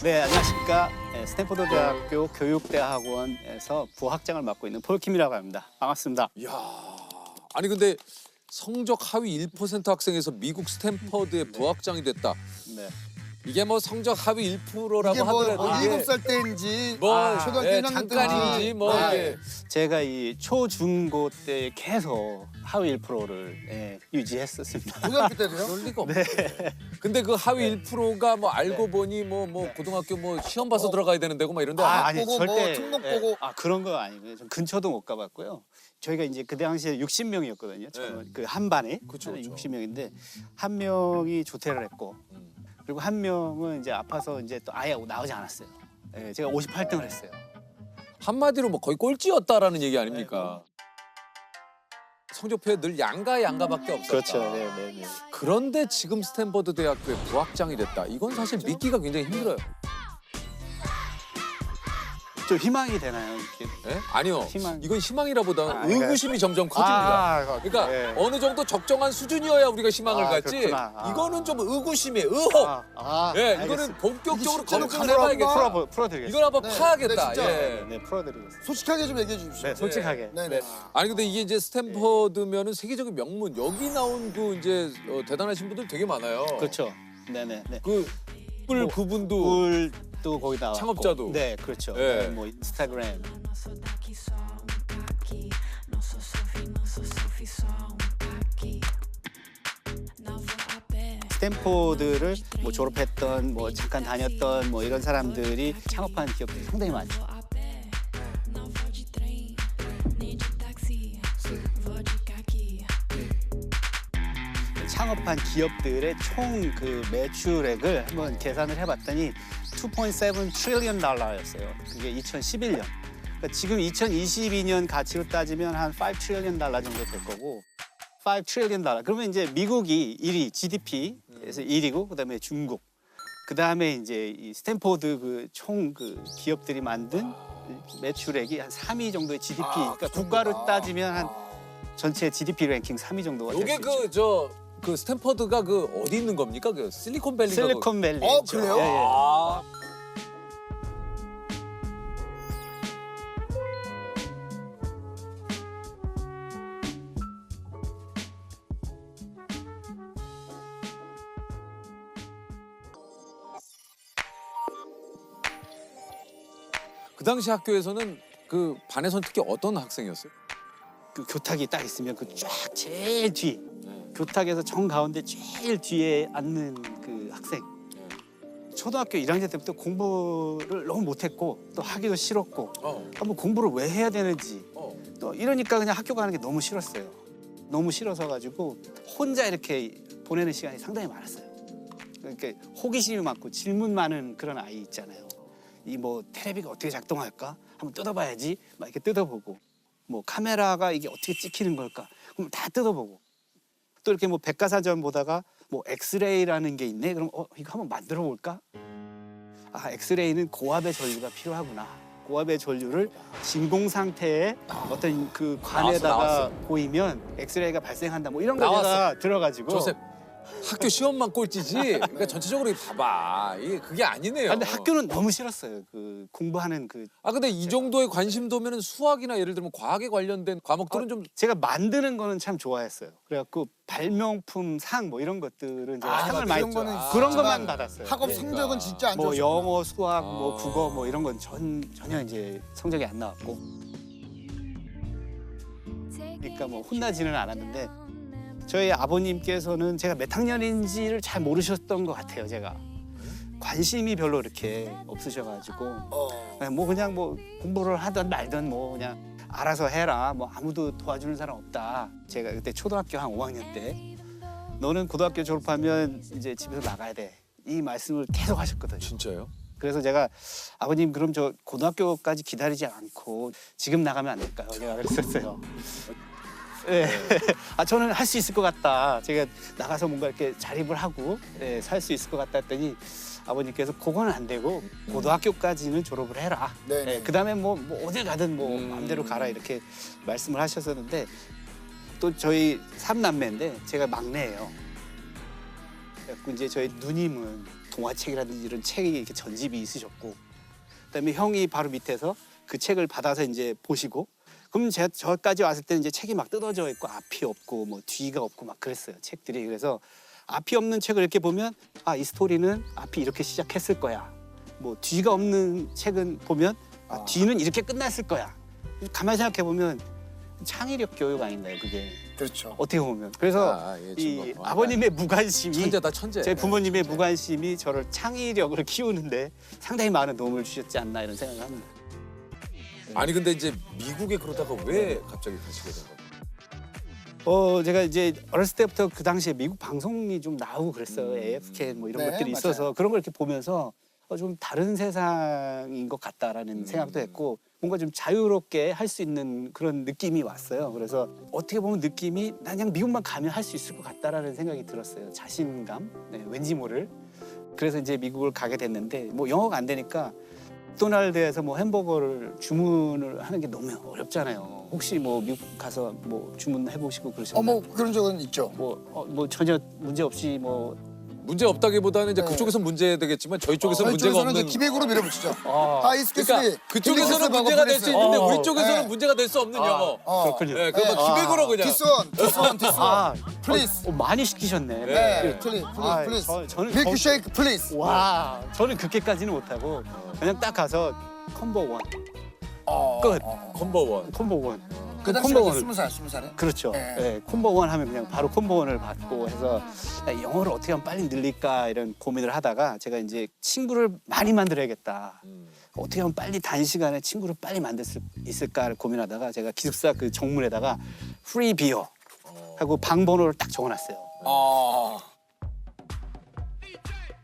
네, 안녕하십니까. 스탠포드 대학교 교육대학원에서 부학장을 맡고 있는 폴킴이라고 합니다. 반갑습니다. 이야, 아니 근데 성적 하위 1% 학생에서 미국 스탠퍼드의 부학장이 됐다. 네. 이게 뭐 성적 하위 1%라고 이게 뭐, 하더라도 이게 7살 때인지 뭐 초등학교 예, 1학년 잠깐인지 때인지 뭐 네. 이게 제가 이 초중고 때 계속 하위 1%를 유지했었습니다. 고등학교 때도요? 그럴 리가 없네. 근데 그 하위 1%가 뭐 알고 보니 뭐 고등학교 뭐 시험 봐서 들어가야 되는 데고 막 이런데 아니, 보고 절대. 뭐 특목 보고. 그런 거 아니고요. 좀 근처도 못 가봤고요. 저희가 이제 그 당시에 60명이었거든요. 저는 그 한 반에 그쵸, 그쵸. 60명인데 한 명이 조퇴를 했고 그리고 한 명은 이제 아파서 이제 또 아예 나오지 않았어요. 예, 제가 58등을 했어요. 한마디로 뭐 거의 꼴찌였다라는 얘기 아닙니까? 성적표에 늘 양가밖에 없었다. 그렇죠. 네, 네, 네. 그런데 지금 스탠퍼드 대학교의 부학장이 됐다. 이건 사실 믿기가 굉장히 힘들어요. 좀 희망이 되나요? 이렇게? 예? 아니요. 희망. 이건 희망이라보다는 그러니까- 의구심이 점점 커집니다. 그러니까 네. 어느 정도 적정한 수준이어야 우리가 희망을 갖지. 그렇구나. 이거는 좀 의구심이에요. 의혹. 예, 이거는 알겠습니다. 본격적으로 이게 실제로 검증을 가능한가? 해봐야겠어. 풀어드리겠습니다. 이건 한번 네, 파야겠다. 네, 진짜. 예. 네, 풀어드리겠습니다. 솔직하게 좀 얘기해 주십시오. 네, 솔직하게. 네, 네. 네. 아니 근데 이게 이제 스탠퍼드면은 세계적인 명문 여기 나온 그 이제 대단하신 분들 되게 많아요. 그렇죠. 네네. 네. 그뿔 뭐, 그분도 꿀도 거기 나왔고. 창업자도. 네, 그렇죠. 예. 네, 뭐 인스타그램. Não sou daqui, só caqui. Não sou surf, só caqui. Não vou a pé. 스탠포드를 뭐 졸업했던 뭐 잠깐 다녔던 뭐 이런 사람들이 창업한 기업들이 상당히 많죠. Vou a pé. Não vou de trem, nem de táxi. Vou de caqui. 창업한 기업들의 총 그 매출액을 한번 계산을 해봤더니 2.7 트릴리언 달러였어요. 그게 2011년. 그러니까 지금 2022년 가치로 따지면 한 5 트릴리언 달러 정도 될 거고 5 트릴리언 달러. 그러면 이제 미국이 1위 GDP에서 1위고 그다음에 중국. 그다음에 이제 이 스탠포드 그 총 그 기업들이 만든 매출액이 한 3위 정도의 GDP. 그러니까 국가로 따지면 한 전체 GDP 랭킹 3위 정도가 될 수 요게 있죠. 그 스탠퍼드가 그 어디 있는 겁니까? 그 실리콘밸리가 실리콘밸리. 그래요? 예, 예. 아. 그 당시 학교에서는 그 반에선 특히 어떤 학생이었어요? 그 교탁이 딱 있으면 그 쫙 제일 뒤 교탁에서 정 가운데 제일 뒤에 앉는 그 학생. 초등학교 1학년 때부터 공부를 너무 못했고 또 하기도 싫었고 한번 공부를 왜 해야 되는지 또 이러니까 그냥 학교 가는 게 너무 싫었어요. 너무 싫어서 가지고 혼자 이렇게 보내는 시간이 상당히 많았어요. 그러니까 호기심이 많고 질문 많은 그런 아이 있잖아요. 이 뭐 테레비가 어떻게 작동할까? 한번 뜯어봐야지. 막 이렇게 뜯어보고 뭐 카메라가 이게 어떻게 찍히는 걸까? 그럼 다 뜯어보고 또 이렇게 뭐 백과사전 보다가 뭐 엑스레이라는 게 있네. 그럼 이거 한번 만들어 볼까? 아, 엑스레이는 고압의 전류가 필요하구나. 고압의 전류를 진공 상태의 어떤 그 관에다가 나왔어. 보이면 엑스레이가 발생한다. 뭐 이런 거 나왔어. 내가 들어가지고. 조셉 학교 시험만 꼴찌지. 그러니까 전체적으로 봐봐. 이게 그게 아니네요. 아, 근데 학교는 너무 싫었어요. 그 공부하는 그 아 근데 이 정도의 관심도면은 수학이나 예를 들면 과학에 관련된 과목들은 좀 제가 만드는 거는 참 좋아했어요. 그래갖고 발명품 상 뭐 이런 것들은 제가 상을 많이 그런 거는 그런 있지만 것만 받았어요. 학업 네. 성적은 진짜 안 뭐 좋았어요. 영어, 수학, 뭐 국어 뭐 이런 건 전혀 이제 성적이 안 나왔고. 그러니까 뭐 혼나지는 않았는데 저희 아버님께서는 제가 몇 학년인지를 잘 모르셨던 것 같아요. 제가 관심이 별로 이렇게 없으셔가지고 뭐 그냥 뭐 공부를 하든 말든 뭐 그냥 알아서 해라. 뭐 아무도 도와주는 사람 없다. 제가 그때 초등학교 한 5학년 때 너는 고등학교 졸업하면 이제 집에서 나가야 돼. 이 말씀을 계속 하셨거든요. 진짜요? 그래서 제가 아버님 그럼 저 고등학교까지 기다리지 않고 지금 나가면 안 될까요? 제가 그랬었어요. 네. 아 저는 할 수 있을 것 같다. 제가 나가서 뭔가 이렇게 자립을 하고 살 수 있을 것 같다 했더니 아버님께서 그거는 안 되고 고등학교까지는 졸업을 해라. 네. 그다음에 뭐 어딜 가든 뭐 마음대로 가라 이렇게 말씀을 하셨었는데 또 저희 삼남매인데 제가 막내예요. 그래서 이제 저희 누님은 동화책이라든지 이런 책이 이렇게 전집이 있으셨고, 그다음에 형이 바로 밑에서 그 책을 받아서 이제 보시고, 그럼 제가 저까지 왔을 때는 이제 책이 막 뜯어져 있고 앞이 없고 뭐 뒤가 없고 막 그랬어요, 책들이. 그래서 앞이 없는 책을 이렇게 보면 아, 이 스토리는 앞이 이렇게 시작했을 거야. 뭐 뒤가 없는 책은 보면 아, 뒤는 이렇게 끝났을 거야. 가만히 생각해 보면 창의력 교육 아닌가요, 그게? 그렇죠. 어떻게 보면. 그래서 예, 이 지금 아버님의 무관심이, 천재다 천재. 제 부모님의 무관심이 저를 창의력을 키우는데 상당히 많은 도움을 주셨지 않나 이런 생각을 합니다. 아니 근데 이제 미국에 그러다가 왜 갑자기 가시게 된 거예요? 제가 이제 어렸을 때부터 그 당시에 미국 방송이 좀 나오고 그랬어요. AFK 뭐 이런 네, 것들이 맞아요. 있어서 그런 걸 이렇게 보면서 좀 다른 세상인 것 같다라는 생각도 했고, 뭔가 좀 자유롭게 할 수 있는 그런 느낌이 왔어요. 그래서 어떻게 보면 느낌이 난 그냥 미국만 가면 할 수 있을 것 같다라는 생각이 들었어요. 자신감, 네, 왠지 모를. 그래서 이제 미국을 가게 됐는데 뭐 영어가 안 되니까 맥도날드에서 뭐 햄버거를 주문을 하는 게 너무 어렵잖아요. 혹시 뭐 미국 가서 뭐 주문해 보시고 그러셨나요? 뭐 그런 적은 있죠. 뭐 전혀 문제 없이 뭐 문제 없다기보다는 이제 네. 그쪽에서는 문제 되겠지만 저희 쪽에서는 저희 문제가 쪽에서는 없는. 이제 기백으로 밀어붙이죠. 아, 아, 익스큐스미. 그러니까 그쪽에서는 문제가 될 수 있는데 우리 쪽에서는 네. 문제가 될 수 없는 영어. 그렇군요. 네, 그거 막 기백으로 그냥. 디스원. 아, 플리즈. 많이 시키셨네. 네, 아, 플리즈. 저는 밀크쉐이크 플리즈. 와, 저는 그렇게까지는 못하고 그냥 딱 가서 콤보 원 끝. 콤보 원. 콤보 원. 그 콤보 당시에 원을 20살에? 그렇죠. 네. 네, 콤보 원 하면 그냥 바로 콤보 원을 받고 해서 야, 영어를 어떻게 하면 빨리 늘릴까 이런 고민을 하다가 제가 이제 친구를 많이 만들어야겠다. 어떻게 하면 빨리 단시간에 친구를 빨리 만들 수 있을까를 고민하다가 제가 기숙사 그 정문에다가 프리 비어 하고 방 번호를 딱 적어놨어요.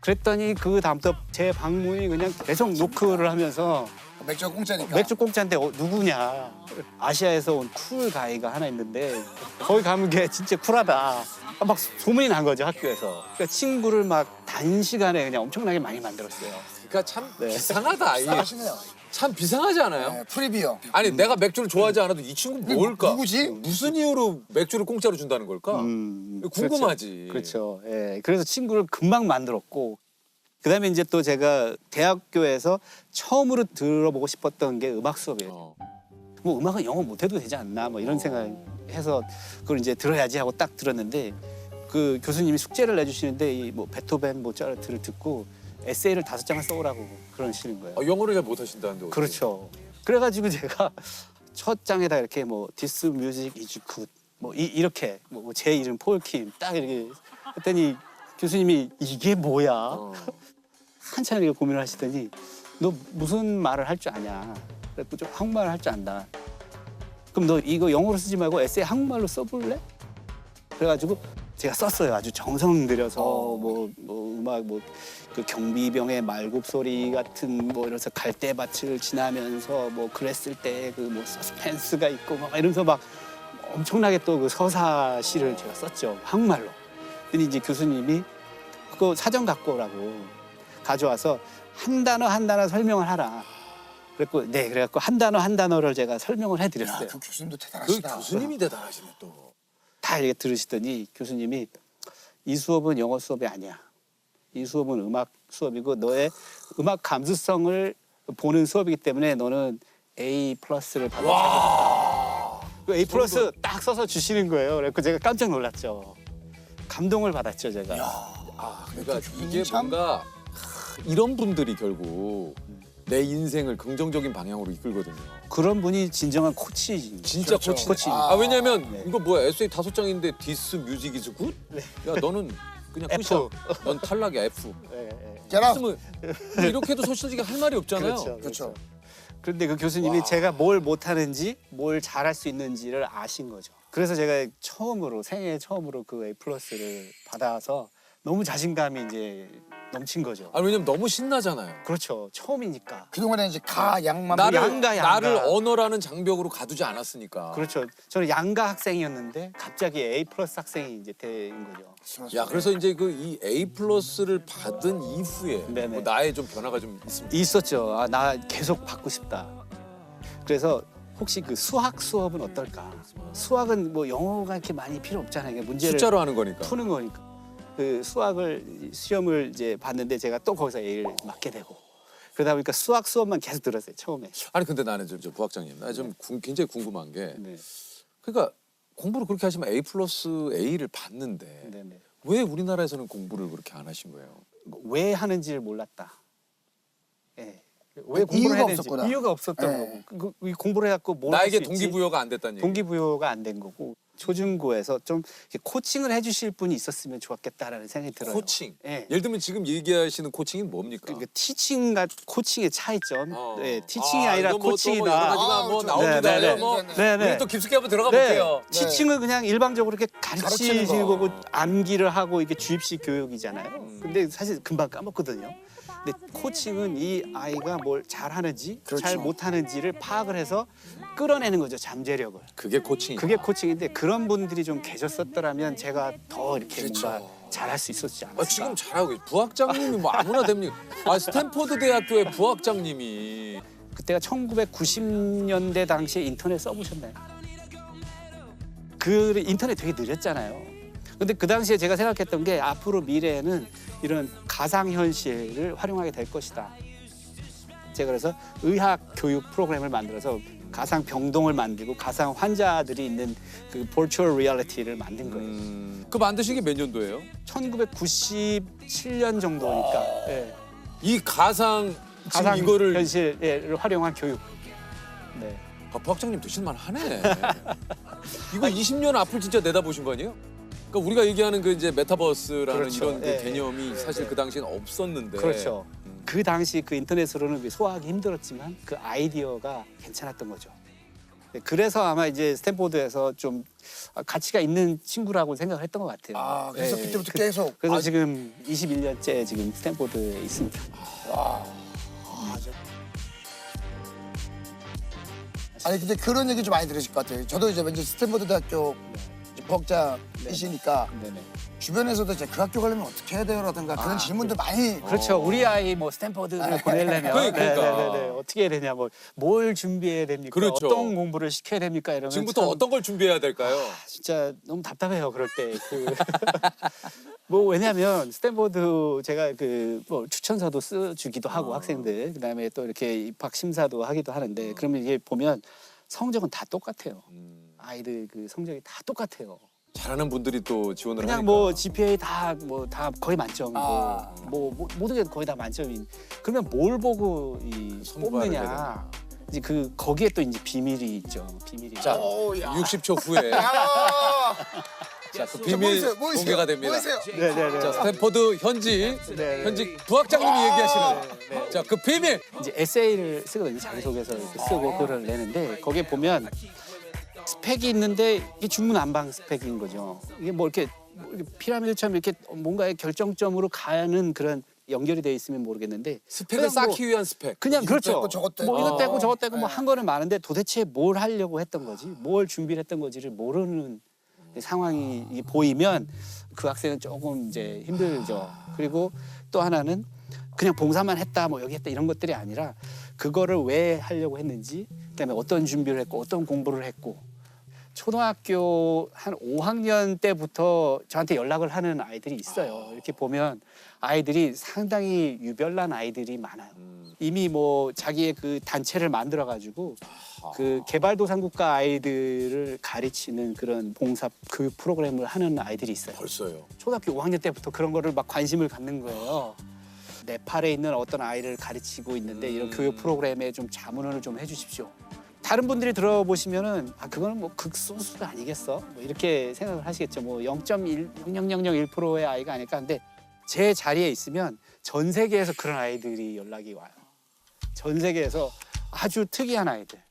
그랬더니 그 다음부터 제 방문이 그냥 계속 노크를 하면서 맥주가 공짜니까. 맥주 공짜인데 누구냐. 아시아에서 온 쿨 가이가 하나 있는데 거기 가면 걔 진짜 쿨하다. 막 소문이 난 거죠, 학교에서. 그러니까 친구를 막 단시간에 그냥 엄청나게 많이 만들었어요. 그러니까 참 네. 비상하다. 이게 하시네요. 참 비상하지 않아요? 네, 프리비어. 아니 내가 맥주를 좋아하지 않아도 이 친구는 뭘까? 누구지? 무슨 이유로 맥주를 공짜로 준다는 걸까? 궁금하지. 그렇죠. 예. 그래서 친구를 금방 만들었고, 그다음에 이제 또 제가 대학교에서 처음으로 들어보고 싶었던 게 음악 수업이에요. 뭐 음악은 영어 못해도 되지 않나 뭐 이런 생각해서 그걸 이제 들어야지 하고 딱 들었는데 그 교수님이 숙제를 내주시는데 이 뭐 베토벤 모차르트를 듣고 에세이를 5장을 써오라고 그러시는 거예요. 영어를 잘 못하신다는데. 어떻게. 그렇죠. 그래가지고 제가 첫 장에다 이렇게 뭐 This music is good 뭐 이렇게 뭐 제 이름 폴킴 딱 이렇게 했더니 교수님이 이게 뭐야? 한참 이렇게 고민을 하시더니 너 무슨 말을 할 줄 아냐? 그래서 좀 한국말을 할 줄 안다. 그럼 너 이거 영어로 쓰지 말고 에세이 한국말로 써볼래? 그래가지고 제가 썼어요. 아주 정성 들여서 뭐 음악 뭐 그 경비병의 말굽 소리 같은 뭐 이래서 갈대밭을 지나면서 뭐 그랬을 때 그 뭐 서스펜스가 있고 막 이러면서 막 엄청나게 또 그 서사시를 제가 썼죠. 한국말로. 근데 이제 교수님이 그거 사전 갖고 오라고 가져와서 한 단어 한 단어 설명을 하라. 그래갖고 네 그래갖고 한 단어 한 단어를 제가 설명을 해드렸어요. 그 교수님도 그 대단하시다. 교수님이 대단하시네 또. 다 이렇게 들으시더니 교수님이 이 수업은 영어 수업이 아니야. 이 수업은 음악 수업이고 너의 음악 감수성을 보는 수업이기 때문에 너는 A+를 받아야 되겠다. 그 A+ 딱 써서 주시는 거예요. 그래서 제가 깜짝 놀랐죠. 감동을 받았죠, 제가. 그러니까 이게 참- 뭔가 이런 분들이 결국 내 인생을 긍정적인 방향으로 이끌거든요. 그런 분이 진정한 코치지. 진짜 그렇죠. 코치. 코치. 왜냐면 네. 이거 뭐야 에세이 5장인데 디스 뮤직 이즈 굿? 야 너는 그냥 F. 끝이야. 넌 탈락이야 F. 예. 제라. 있으면 이렇게 해도 솔직히 할 말이 없잖아요. 그렇죠. 그렇죠. 그런데 그 교수님이 제가 뭘 못하는지 뭘 잘할 수 있는지를 아신 거죠. 그래서 제가 생애 처음으로 그 A+를 받아서 너무 자신감이 이제 넘친 거죠. 아니 왜냐면 너무 신나잖아요. 그렇죠. 처음이니까. 그동안에 이제 가 양만 양가. 나를 언어라는 장벽으로 가두지 않았으니까. 그렇죠. 저는 양가 학생이었는데 갑자기 A+ 학생이 이제 된 거죠. 야 그래서 이제 그 이 A+를 받은 이후에 네네. 뭐 나의 좀 변화가 좀 있습니다. 있었죠. 아, 나 계속 받고 싶다. 그래서 혹시 그 수학 수업은 어떨까? 수학은 뭐 영어가 이렇게 많이 필요 없잖아요. 문제를 숫자로 하는 거니까. 푸는 거니까. 그 수학을 시험을 이제 봤는데 제가 또 거기서 A를 맞게 되고 그러다 보니까 수학 수업만 계속 들었어요 처음에. 아니 근데 나는 좀 부학장님, 나 좀 굉장히 궁금한 게, 네. 그러니까 공부를 그렇게 하시면 A+A를 받는데 네, 네. 왜 우리나라에서는 공부를 그렇게 안 하신 거예요? 왜 하는지를 몰랐다. 예. 왜 이유가 공부를 해야 되는지 없었구나. 이유가 없었던 네. 거고 이 공부를 해갖고 뭘 나에게 할수 있지? 동기부여가 안 됐다는 얘기. 동기부여가 안 된 거고 초중고에서 좀 이렇게 코칭을 해주실 분이 있었으면 좋았겠다라는 생각이 들어요. 코칭. 예. 예를 들면 지금 얘기하시는 코칭이 뭡니까? 그러니까 티칭과 코칭의 차이점. 어. 네, 티칭이 아니라 이거 뭐 코칭이다. 또 뭐 여러 가지가 뭐 아, 나옵니다. 네, 네, 뭐 네, 네. 우리 또 깊숙이 한번 들어가 네, 볼게요. 티칭은 그냥 일방적으로 이렇게 가르치는 가르치는 거. 거고 암기를 하고 이게 주입식 교육이잖아요. 근데 사실 금방 까먹거든요. 근데 코칭은 이 아이가 뭘 잘하는지 그렇죠. 잘 못하는지를 파악을 해서 끌어내는 거죠, 잠재력을. 그게 코칭이. 그게 코칭인데 그런 분들이 좀 계셨었더라면 제가 더 이렇게 그렇죠. 뭔가 잘할 수 있었지 않을까. 지금 잘하고 계세요. 부학장님이 뭐 아무나 됩니까? 스탠포드 대학교의 부학장님이. 그때가 1990년대 당시에 인터넷 써보셨나요? 그 인터넷 되게 느렸잖아요. 근데 그 당시에 제가 생각했던 게 앞으로 미래에는 이런 가상현실을 활용하게 될 것이다. 제가 그래서 의학 교육 프로그램을 만들어서 가상 병동을 만들고 가상 환자들이 있는 그 virtual reality를 만든 거예요. 그 만드신 게 몇 년도예요? 1997년 정도니까 예. 이 가상 지금 가상 이거를 현실을 활용한 교육. 네. 부학장님 되실만 하네. 이거 20년 앞을 진짜 내다보신 거 아니에요? 그러니까 우리가 얘기하는 그 이제 메타버스라는 그렇죠. 이런 그 예, 개념이 사실 그 당시에는 없었는데. 그렇죠. 그 당시 그 인터넷으로는 소화하기 힘들었지만 그 아이디어가 괜찮았던 거죠. 네, 그래서 아마 이제 스탠포드에서 좀 가치가 있는 친구라고 생각을 했던 것 같아요. 아, 그래서 네, 그때부터 계속. 그래서 지금 21년째 지금 스탠포드에 있습니다. 아니 근데 그런 얘기 좀 많이 들으실 것 같아요. 저도 이제 왠지 스탠포드 대학교 부학장이시니까 네네. 주변에서도 이제 그 학교 가려면 어떻게 해야 돼요라든가 그런 질문들 많이. 그렇죠. 우리 아이 뭐 스탠포드를 보내려면 그러니까. 어떻게 해야 되냐, 뭘 준비해야 됩니까? 그렇죠. 어떤 공부를 시켜야 됩니까? 이러면 지금부터 참 어떤 걸 준비해야 될까요? 진짜 너무 답답해요. 그럴 때. 뭐 왜냐하면 스탠포드 제가 그 뭐 추천서도 써주기도 하고 학생들 그다음에 또 이렇게 입학 심사도 하기도 하는데 그러면 이게 보면 성적은 다 똑같아요. 아이들 그 성적이 다 똑같아요. 잘하는 분들이 또 지원을 그냥 하니까. 뭐 GPA 다 거의 만점이고 아. 뭐 모든 게 거의 다 만점인. 그러면 뭘 보고 이 선발을 해야 뽑느냐? 되나. 이제 그 거기에 또 이제 비밀이 있죠. 비밀이. 자, 오, 야. 60초 후에 자, 그 비밀 뭐 있어요? 공개가 됩니다. 뭐 있어요? 네네네. 자, 스탠포드 현직 부학장님이 얘기하시는 자, 그 비밀. 이제 에세이를 쓰거든요. 자기소개서 이렇게 쓰고 글을 내는데 거기에 보면 스펙이 있는데 이게 중문안방 스펙인 거죠. 이게 뭐 이렇게 피라미드처럼 이렇게 뭔가의 결정점으로 가는 그런 연결이 돼 있으면 모르겠는데 스펙을 그냥 뭐 쌓기 위한 스펙. 그냥 이것도 그렇죠. 했고 저것도 뭐 했고. 이것 떼고 저것 떼고 뭐 네. 한 거는 많은데 도대체 뭘 하려고 했던 거지, 뭘 준비를 했던 거지를 모르는 상황이 보이면 그 학생은 조금 이제 힘들죠. 그리고 또 하나는 그냥 봉사만 했다, 뭐 여기 했다 이런 것들이 아니라 그거를 왜 하려고 했는지, 그다음에 어떤 준비를 했고 어떤 공부를 했고. 초등학교 한 5학년 때부터 저한테 연락을 하는 아이들이 있어요. 이렇게 보면 아이들이 상당히 유별난 아이들이 많아요. 이미 뭐 자기의 그 단체를 만들어 가지고 그 개발도상국가 아이들을 가르치는 그런 봉사 교육 프로그램을 하는 아이들이 있어요. 벌써요. 초등학교 5학년 때부터 그런 거를 막 관심을 갖는 거예요. 네팔에 있는 어떤 아이를 가르치고 있는데 이런 교육 프로그램에 좀 자문을 좀 해주십시오. 다른 분들이 들어보시면은 그거는 뭐 극소수가 아니겠어? 뭐 이렇게 생각을 하시겠죠. 뭐 0.0001%의 아이가 아닐까. 근데 제 자리에 있으면 전 세계에서 그런 아이들이 연락이 와요. 전 세계에서 아주 특이한 아이들.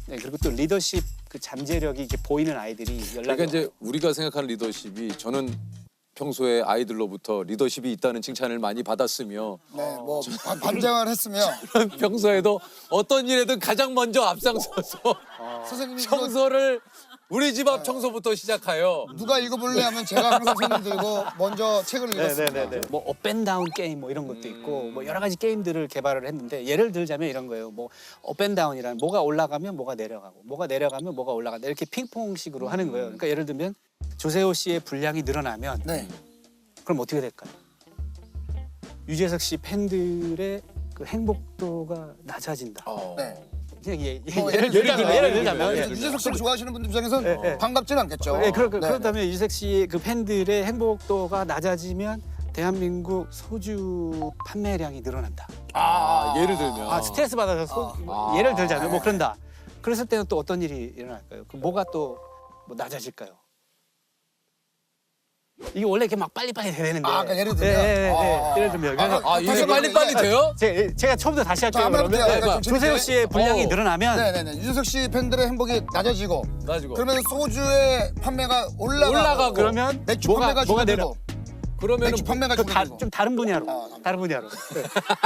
네, 그리고 또 리더십 그 잠재력이 이렇게 보이는 아이들이 연락이 그러니까 이제 와요. 우리가 생각하는 리더십이, 저는 평소에 아이들로부터 리더십이 있다는 칭찬을 많이 받았으며 네, 뭐 반장을 했으면 평소에도 어떤 일에든 가장 먼저 앞장서서 선생님이 청소를 우리 집 앞 청소부터 시작하여. 누가 읽어볼래 하면 제가 항상 손을 들고 먼저 책을 읽었습니다. 네네네. 뭐 업앤다운 게임 뭐 이런 것도 있고 뭐 여러 가지 게임들을 개발을 했는데 예를 들자면 이런 거예요. 뭐 업앤다운이라는 뭐가 올라가면 뭐가 내려가고 뭐가 내려가면 뭐가 올라간다 이렇게 핑퐁식으로 하는 거예요. 그러니까 예를 들면 조세호 씨의 분량이 늘어나면 네. 그럼 어떻게 될까요? 유재석 씨 팬들의 그 행복도가 낮아진다. 네. 그냥 예를 들자면 유재석 씨를 좋아하시는 분들 입장에서는 네. 반갑지는 않겠죠. 네, 네, 그렇다면 유재석 씨의 그 팬들의 행복도가 낮아지면 대한민국 소주 판매량이 늘어난다. 예를 들면. 스트레스 받아서 예를 들자면 뭐 그런다. 그랬을 때는 또 어떤 일이 일어날까요? 그 뭐가 또 뭐 낮아질까요? 이게 원래 이렇게 막 빨리빨리 돼야 되는데. 그러니까 예를 들면. 예를 들면. 그래서 이게 빨리빨리 돼요? 제가 처음부터 다시 할게요. 한번 그러면 해볼게요. 조세호 씨의 분량이 늘어나면 네네네. 유재석 씨 팬들의 행복이 낮아지고 가지고. 그러면 소주의 판매가 올라가고 그러면 맥주 뭐가 판매가 줄어들고 그러면은 맥주 판매가 줄어들고 좀 다른 분야로. 다른 분야로.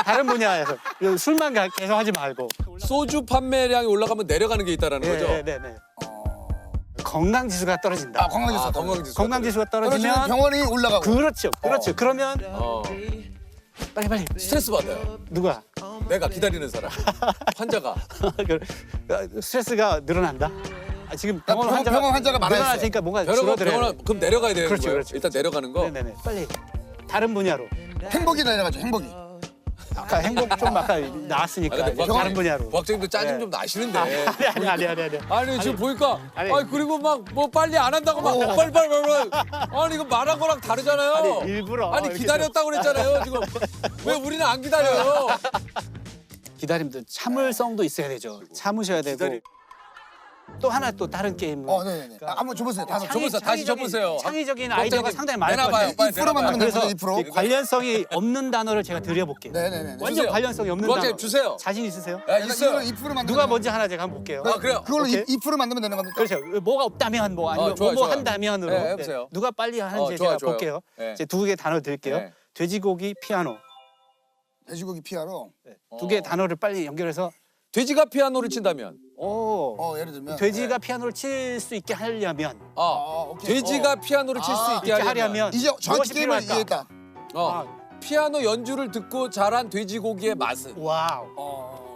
다른 분야에서 술만 계속 하지 말고. 소주 판매량이 올라가면 내려가는 게 있다라는 거죠? 네네네. 건강 지수가 떨어진다. 건강지수 건강 지수가 떨어지면 떨어지면 병원이 올라가고 그렇죠. 그러면 빨리 스트레스 받아요. 누가 내가 기다리는 사람. 환자가. 스트레스가 늘어난다. 지금 병원 환자가 많아졌어요. 늘어나니까 뭔가 줄어들어요. 그럼 내려가야 되는 그렇죠, 거예요. 그렇죠. 일단 내려가는 거. 네네네. 빨리 다른 분야로. 행복이 내려가죠. 행복이. 아까 행복 좀 아까 나왔으니까 근데 이제 다른 분야로. 부학장님도 짜증 좀 나시는데. 아니. 아니 지금 보니까 아니. 그리고 막 뭐 빨리 안 한다고 막 빨리 아니 이거 말한 거랑 다르잖아요. 아니, 일부러 아니 이렇게 기다렸다고 그랬잖아요. 지금 왜 우리는 안 기다려요? 기다림도 참을성도 있어야 되죠. 참으셔야 되고. 또 하나 또 다른 게임은 네네네. 한번 줘보세요. 다시 줘보세요. 창의적인 아이디어가 상당히 많을 것 내놔봐요. 같아요. 빨리 2% 만들면 그래서 됩니다. 2%. 관련성이 없는 단어를 제가 드려볼게요. 네네네. 완전 주세요. 관련성이 없는 부학장님 단어. 주세요. 자신 있으세요? 있어요. 2% 만들면 누가 먼저 하나 제가 한번 볼게요. 그래요? 그걸로 오케이. 2% 만들면 되는 겁니까? 그렇죠. 뭐가 없다면 뭐 아니면 좋아요, 뭐 좋아요. 한다면으로 네, 해보세요. 누가 빨리 하는지 좋아요, 제가 좋아요. 볼게요. 네. 이제 두 개 단어 드릴게요. 네. 돼지고기 피아노. 돼지고기 피아노. 두 개 단어를 빨리 연결해서 돼지가 피아노를 친다면. 예를 들면 돼지가 피아노를 칠 수 있게 하려면 오케이. 돼지가 피아노를 칠 수 있게 하려면. 이제 정확히 무엇이 게임을 필요할까? 이해했다. 피아노 연주를 듣고 자란 돼지고기의 맛은. 와우.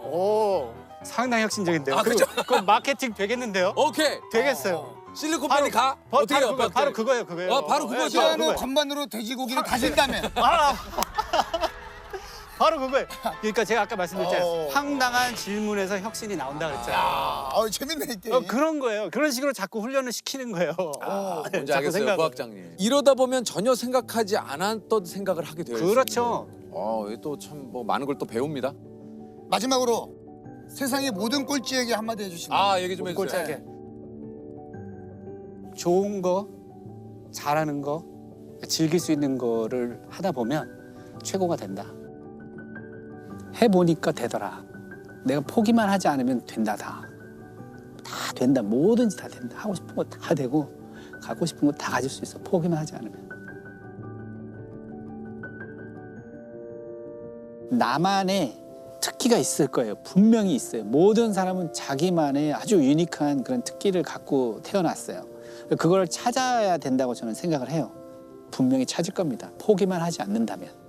오. 상당히 혁신적인데요. 그죠? 그럼 마케팅 되겠는데요? 오케이. 되겠어요. 실리콘밸리 가? 어떻게 해요? 바로 그거예요. 바로 그거죠. 피아노 건반으로 돼지고기를 다진다면 바로 그거예요. 그러니까 제가 아까 말씀드렸잖아요. 황당한 질문에서 혁신이 나온다 그랬잖아요. 재밌네 이 게임. 그런 거예요. 그런 식으로 자꾸 훈련을 시키는 거예요. 뭔지 자꾸 알겠어요, 생각을. 부학장님. 이러다 보면 전혀 생각하지 않았던 생각을 하게 돼요. 그렇죠. 또 참 뭐 많은 걸 또 배웁니다. 마지막으로 세상의 모든 꼴찌에게 한마디 해주시면. 얘기 좀 해주세요. 꼴찌하게. 좋은 거, 잘하는 거, 즐길 수 있는 거를 하다 보면 최고가 된다. 해보니까 되더라. 내가 포기만 하지 않으면 된다 다. 다 된다. 뭐든지 다 된다. 하고 싶은 거 다 되고 갖고 싶은 거 다 가질 수 있어. 포기만 하지 않으면. 나만의 특기가 있을 거예요. 분명히 있어요. 모든 사람은 자기만의 아주 유니크한 그런 특기를 갖고 태어났어요. 그걸 찾아야 된다고 저는 생각을 해요. 분명히 찾을 겁니다. 포기만 하지 않는다면.